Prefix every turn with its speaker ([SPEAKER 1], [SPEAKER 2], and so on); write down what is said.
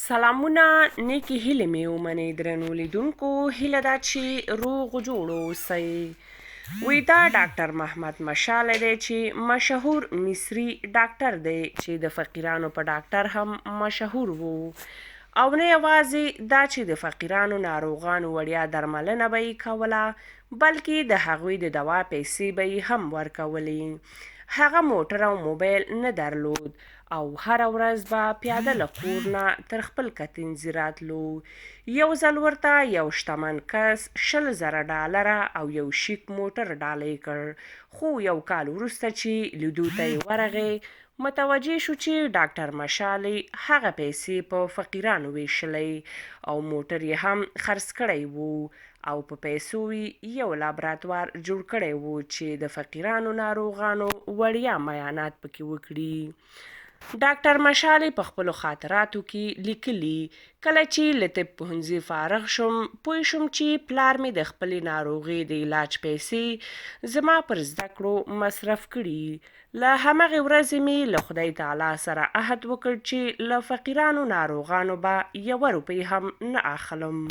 [SPEAKER 1] سلامونه نیکی هیلې مې ومنئ درنو لیدونکو. هیله ده چې روغ جوړ اوسئ. وی دا ډاکټر محمد مشاله دی چې مشهور مصري ډاکټر دی چې د فقیرانو په ډاکټر هم مشهور وو. او نه یوازې دا چې د فقیرانو ناروغانو وړیا درملنه به یې کوله، بلکې د هغوی د دوا پیسې به یې هم ورکولې. هغه موټر او موبایل نه درلود او هره ورځ به پیاده له کور نه تر خپل کتنځي راتلو. یو ځل ورته یو شتمن کس 20,000 ډالره او یو شیک موټر ډالۍ کړ، خو یو کال وروسته چې لیدو ته یې ورغی، متوجه شو چې ډاکټر مشالې هغه پیسې په فقیرانو ویشلې او موټر یې هم خرڅ کړی وو او په پیسو یو لابراتوار جوړ کړی وو چې د فقیرانو ناروغانو وړیا معاینات پکې وکړي. ډاکټر مشالې په خپلو خاطراتو کې لیکلي، کله چې له طب پوهنځي فارغ شوم پوه شوم چې پلار مې د خپلې ناروغۍ د علاج پیسې زما پر زده کړو مصرف کړي. له همغې ورځې مې له خدای تعالی سره عهد وکړ چې له فقیرانو ناروغانو به 1 روپۍ هم نه اخلم.